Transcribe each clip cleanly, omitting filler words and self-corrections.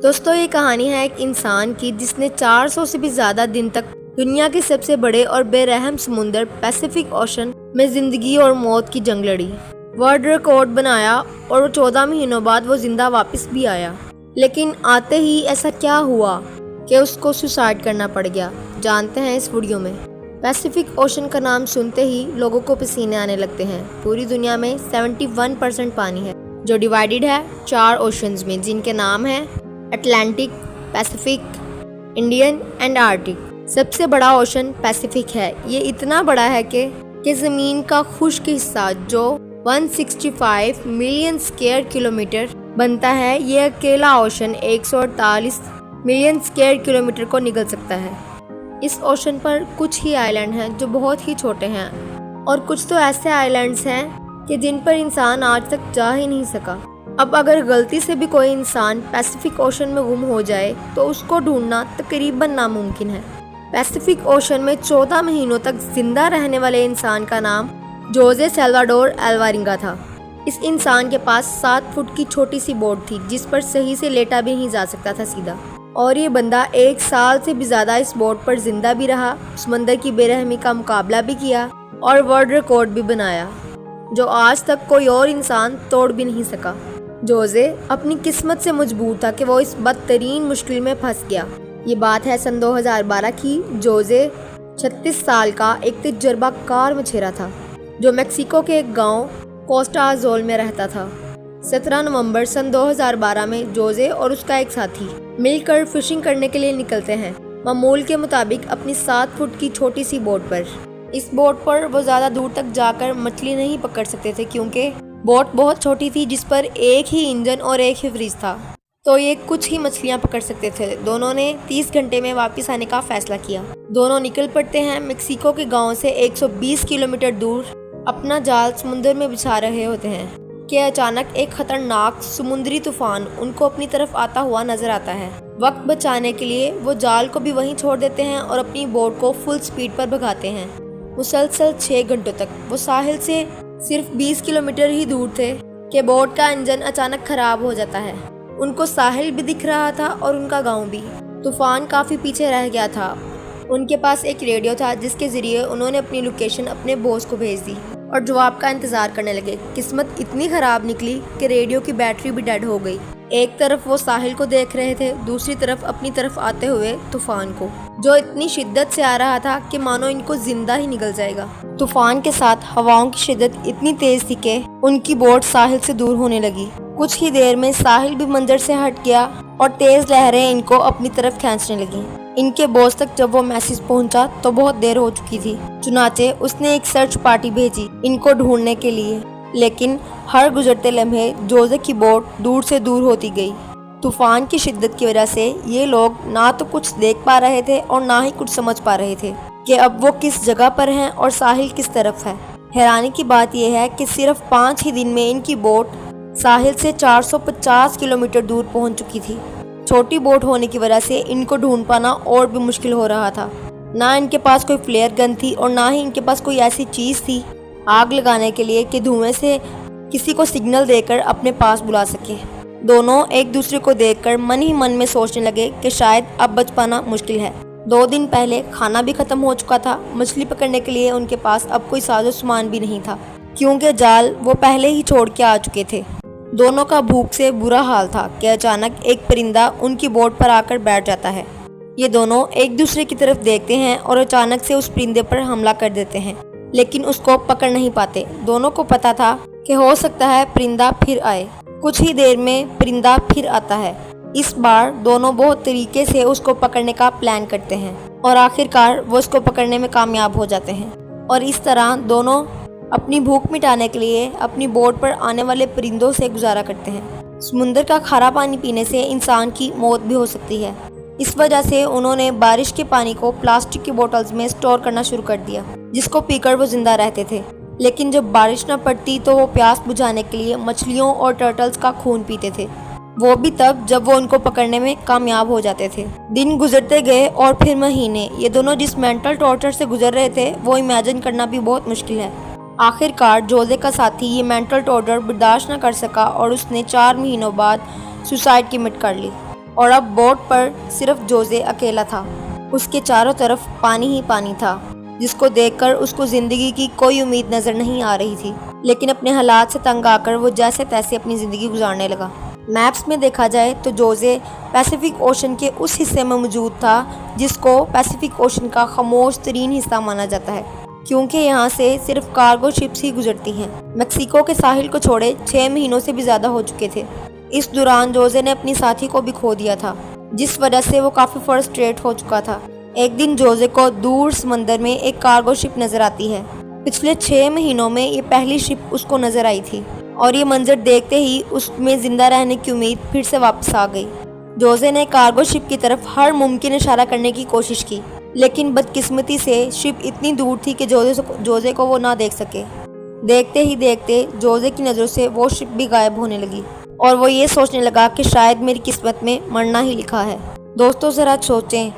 दोस्तों, ये कहानी है एक इंसान की जिसने 400 से भी ज़्यादा दिन तक दुनिया के सबसे बड़े और बेरहम समुंदर पैसिफिक ओशन में ज़िंदगी और मौत की जंग लड़ी, वर्ल्ड रिकॉर्ड बनाया और 14 महीनों बाद वो जिंदा वापस भी आया। लेकिन आते ही ऐसा क्या हुआ कि उसको सुसाइड करना पड़ गया, जानते हैं इस वीडियो में। पैसिफिक ओशन का नाम सुनते ही लोगों को पसीने आने लगते हैं। पूरी दुनिया में 71% पानी है जो डिवाइडेड है 4 ओशंस में, जिनके नाम हैं Atlantic, Pacific, Indian and Arctic. सबसे बड़ा ओशन पैसिफिक है। ये इतना बड़ा है कि ज़मीन का खुश्क हिस्सा जो 165 मिलियन स्क्वायर किलोमीटर बनता है, ये अकेला ओशन 148 मिलियन स्क्वायर किलोमीटर को निगल सकता है। इस ओशन पर कुछ ही आइलैंड हैं जो बहुत ही छोटे हैं और कुछ तो ऐसे आइलैंड्स हैं कि जिन पर इंसान आज तक जा ही नहीं सका। अब अगर गलती से भी कोई इंसान पैसिफिक ओशन में गुम हो जाए तो उसको ढूंढना तकरीबन नामुमकिन है। पैसिफिक ओशन में 14 महीनों तक जिंदा रहने वाले इंसान का नाम जोसे सल्वाडोर अल्वारेगा था। इस इंसान के पास 7 फुट की छोटी सी बोट थी जिस पर सही से लेटा भी नहीं जा सकता था सीधा, और ये बंदा 1 साल से भी ज़्यादा इस बोट पर जिंदा भी रहा, समंदर की बेरहमी का मुकाबला भी किया और वर्ल्ड रिकॉर्ड भी बनाया जो आज तक कोई और इंसान तोड़ भी नहीं सका। जोसे अपनी किस्मत से मजबूर था कि वो इस बदतरीन मुश्किल में फंस गया। ये बात है सन 2012 की। जोसे 36 साल का एक तजुर्बाकार मछेरा था जो मेक्सिको के एक गांव कोस्टा अज़ोल में रहता था। 17 नवंबर सन 2012 में जोसे और उसका एक साथी मिलकर फिशिंग करने के लिए निकलते हैं, मामूल के मुताबिक अपनी 7 फुट की छोटी सी बोट पर। इस बोट पर वो ज़्यादा दूर तक जाकर मछली नहीं पकड़ सकते थे क्योंकि बोट बहुत छोटी थी जिस पर एक ही इंजन और एक ही फ्रिज था, तो ये कुछ ही मछलियां पकड़ सकते थे। दोनों ने 30 घंटे में वापस आने का फैसला किया। दोनों निकल पड़ते हैं। मेक्सिको के गांव से 120 किलोमीटर दूर अपना जाल समुद्र में बिछा रहे होते हैं कि अचानक एक खतरनाक समुद्री तूफान उनको अपनी तरफ आता हुआ नजर आता है। वक्त बचाने के लिए वो जाल को भी वहीं छोड़ देते हैं और अपनी बोट को फुल स्पीड पर भगाते हैं। मुसलसल 6 घंटों तक वो साहिल से सिर्फ 20 किलोमीटर ही दूर थे कि बोट का इंजन अचानक खराब हो जाता है। उनको साहिल भी दिख रहा था और उनका गांव भी। तूफान काफ़ी पीछे रह गया था। उनके पास एक रेडियो था जिसके ज़रिए उन्होंने अपनी लोकेशन अपने बॉस को भेज दी और जवाब का इंतज़ार करने लगे। किस्मत इतनी ख़राब निकली कि रेडियो की बैटरी भी डेड हो गई। एक तरफ वो साहिल को देख रहे थे, दूसरी तरफ अपनी तरफ आते हुए तूफान को, जो इतनी शिद्दत से आ रहा था कि मानो इनको जिंदा ही निगल जाएगा। तूफान के साथ हवाओं की शिद्दत इतनी तेज थी कि उनकी बोट साहिल से दूर होने लगी। कुछ ही देर में साहिल भी मंजर से हट गया और तेज लहरें इनको अपनी तरफ खींचने लगी। इनके बॉस तक जब वो मैसेज पहुंचा तो बहुत देर हो चुकी थी। चुनाचे उसने एक सर्च पार्टी भेजी इनको ढूंढने के लिए, लेकिन हर गुजरते लम्हे जोसे की बोट दूर से दूर होती गई। तूफान की शिद्दत की वजह से ये लोग ना तो कुछ देख पा रहे थे और ना ही कुछ समझ पा रहे थे कि अब वो किस जगह पर हैं और साहिल किस तरफ है। हैरानी की बात यह है कि सिर्फ 5 ही दिन में इनकी बोट साहिल से 450 किलोमीटर दूर पहुंच चुकी थी। छोटी बोट होने की वजह से इनको ढूंढ पाना और भी मुश्किल हो रहा था। ना इनके पास कोई फ्लेयर गन थी और ना ही इनके पास कोई ऐसी चीज़ थी आग लगाने के लिए कि धुएं से किसी को सिग्नल देकर अपने पास बुला सके। दोनों एक दूसरे को देखकर मन ही मन में सोचने लगे कि शायद अब बच पाना मुश्किल है। 2 दिन पहले खाना भी खत्म हो चुका था। मछली पकड़ने के लिए उनके पास अब कोई साजो सामान भी नहीं था क्योंकि जाल वो पहले ही छोड़ के आ चुके थे। दोनों का भूख से बुरा हाल था कि अचानक एक परिंदा उनकी बोट पर आकर बैठ जाता है। ये दोनों एक दूसरे की तरफ देखते हैं और अचानक से उस परिंदे पर हमला कर देते हैं, लेकिन उसको पकड़ नहीं पाते। दोनों को पता था कि हो सकता है परिंदा फिर आए। कुछ ही देर में परिंदा फिर आता है। इस बार दोनों बहुत तरीके से उसको पकड़ने का प्लान करते हैं और आखिरकार वो उसको पकड़ने में कामयाब हो जाते हैं। और इस तरह दोनों अपनी भूख मिटाने के लिए अपनी बोट पर आने वाले परिंदों से गुजारा करते हैं। समुद्र का खारा पानी पीने से इंसान की मौत भी हो सकती है। इस वजह से उन्होंने बारिश के पानी को प्लास्टिक की बोतल्स में स्टोर करना शुरू कर दिया जिसको पीकर वो जिंदा रहते थे। लेकिन जब बारिश न पड़ती तो वो प्यास बुझाने के लिए मछलियों और टर्टल्स का खून पीते थे, वो भी तब जब वो उनको पकड़ने में कामयाब हो जाते थे। दिन गुजरते गए और फिर महीने। ये दोनों जिस मेंटल टॉर्चर से गुजर रहे थे वो इमेजिन करना भी बहुत मुश्किल है। आखिरकार जोसे का साथी ये मेंटल टॉर्चर बर्दाश्त न कर सका और उसने 4 महीनों बाद सुसाइड कमिट कर ली। और अब बोट पर सिर्फ जोजे अकेला था। उसके चारों तरफ पानी ही पानी था, जिसको देखकर उसको जिंदगी की कोई उम्मीद नजर नहीं आ रही थी। लेकिन अपने हालात से तंग आकर वो जैसे तैसे अपनी जिंदगी गुजारने लगा। मैप्स में देखा जाए तो जोजे पैसिफिक ओशन के उस हिस्से में मौजूद था जिसको पैसिफिक ओशन का खामोश तरीन हिस्सा माना जाता है, क्योंकि यहाँ से सिर्फ कार्गो शिप्स ही गुजरती हैं। मेक्सिको के साहिल को छोड़े 6 महीनों से भी ज़्यादा हो चुके थे। इस दौरान जोजे ने अपनी साथी को भी खो दिया था, जिस वजह से वो काफ़ी फ्रस्ट्रेट हो चुका था। एक दिन जोजे को दूर समंदर में एक कार्गो शिप नज़र आती है। पिछले 6 महीनों में ये पहली शिप उसको नज़र आई थी और ये मंजर देखते ही उसमें ज़िंदा रहने की उम्मीद फिर से वापस आ गई। जोजे ने कार्गो शिप की तरफ हर मुमकिन इशारा करने की कोशिश की, लेकिन बदकिस्मती से शिप इतनी दूर थी कि जोजे को वो ना देख सके। देखते ही देखते जोजे की नज़रों से वो शिप भी गायब होने लगी और वो ये सोचने लगा कि शायद मेरी किस्मत में मरना ही लिखा है। दोस्तों ज़रा सोचें,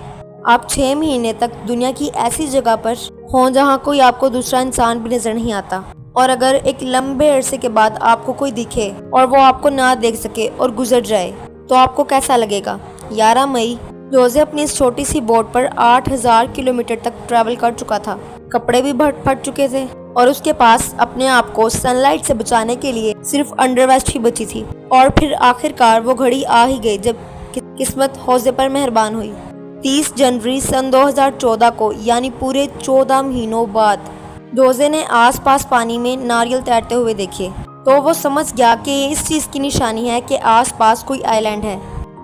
आप 6 महीने तक दुनिया की ऐसी जगह पर हों जहाँ कोई आपको दूसरा इंसान भी नज़र नहीं आता, और अगर एक लंबे अरसे के बाद आपको कोई दिखे और वो आपको ना देख सके और गुजर जाए तो आपको कैसा लगेगा। 11 मई जोजे अपनी इस छोटी सी बोट पर 8000 किलोमीटर तक ट्रैवल कर चुका था। कपड़े भी फट चुके थे और उसके पास अपने आप को सनलाइट से बचाने के लिए सिर्फ अंडरवेस्ट ही बची थी। और फिर आखिरकार वो घड़ी आ ही गई जब किस्मत जोजे पर मेहरबान हुई। 30 जनवरी सन 2014 को, यानी पूरे 14 महीनों बाद, जोजे ने आसपास पानी में नारियल तैरते हुए देखे तो वो समझ गया कि ये इस चीज़ की निशानी है कि आसपास कोई आइलैंड है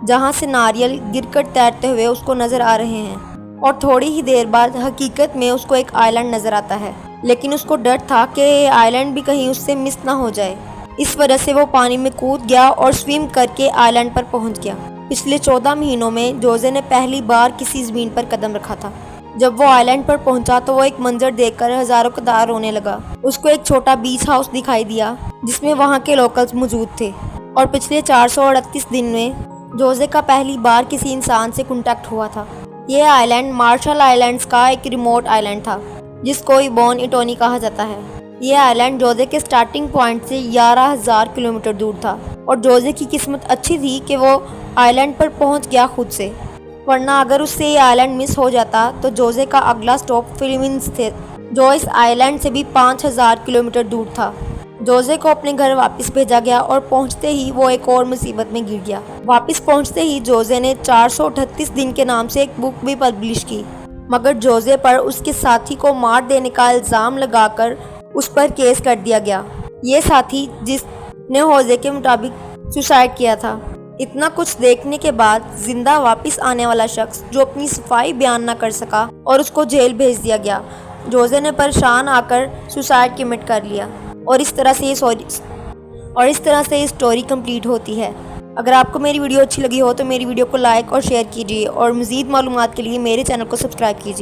जहाँ से नारियल गिरकर तैरते हुए उसको नज़र आ रहे हैं। और थोड़ी ही देर बाद हकीकत में उसको एक आइलैंड नज़र आता है, लेकिन उसको डर था कि ये आइलैंड भी कहीं उससे मिस ना हो जाए। इस वजह से वो पानी में कूद गया और स्विम करके आइलैंड पर पहुँच गया। पिछले 14 महीनों में जोजे ने पहली बार किसी ज़मीन पर कदम रखा था। जब वो आइलैंड पर पहुंचा तो वो एक मंजर देखकर हजारों कतार रोने लगा। उसको एक छोटा बीच हाउस दिखाई दिया जिसमें वहां के लोकल्स मौजूद थे, और पिछले 438 दिन में जोजे का पहली बार किसी इंसान से कांटेक्ट हुआ था। ये आइलैंड मार्शल आइलैंड्स का एक रिमोट आइलैंड था जिसको इबोन इटोनी कहा जाता है। ये आइलैंड जोजे के स्टार्टिंग पॉइंट से 11,000 किलोमीटर दूर था और जोजे की किस्मत अच्छी थी कि वो आइलैंड पर पहुंच गया खुद से, वरना अगर उससे ये आइलैंड मिस हो जाता तो जोजे का अगला स्टॉप फिलीपींस थे, जो इस आइलैंड से भी 5000 किलोमीटर दूर था। जोजे को अपने घर वापस भेजा गया और पहुंचते ही वो एक और मुसीबत में गिर गया। वापस पहुंचते ही जोजे ने 438 दिन के नाम से एक बुक भी पब्लिश की, मगर जोजे पर उसके साथी को मार देने का इल्ज़ाम लगाकर उस पर केस कर दिया गया। ये साथी जिसने जोजे के मुताबिक सुसाइड किया था। इतना कुछ देखने के बाद जिंदा वापस आने वाला शख्स जो अपनी सफाई बयान न कर सका और उसको जेल भेज दिया गया। जोजे ने परेशान आकर सुसाइड कमिट कर लिया और इस तरह से ये स्टोरी कंप्लीट होती है। अगर आपको मेरी वीडियो अच्छी लगी हो तो मेरी वीडियो को लाइक और शेयर कीजिए और मज़ीद मालूमात के लिए मेरे चैनल को सब्सक्राइब कीजिए।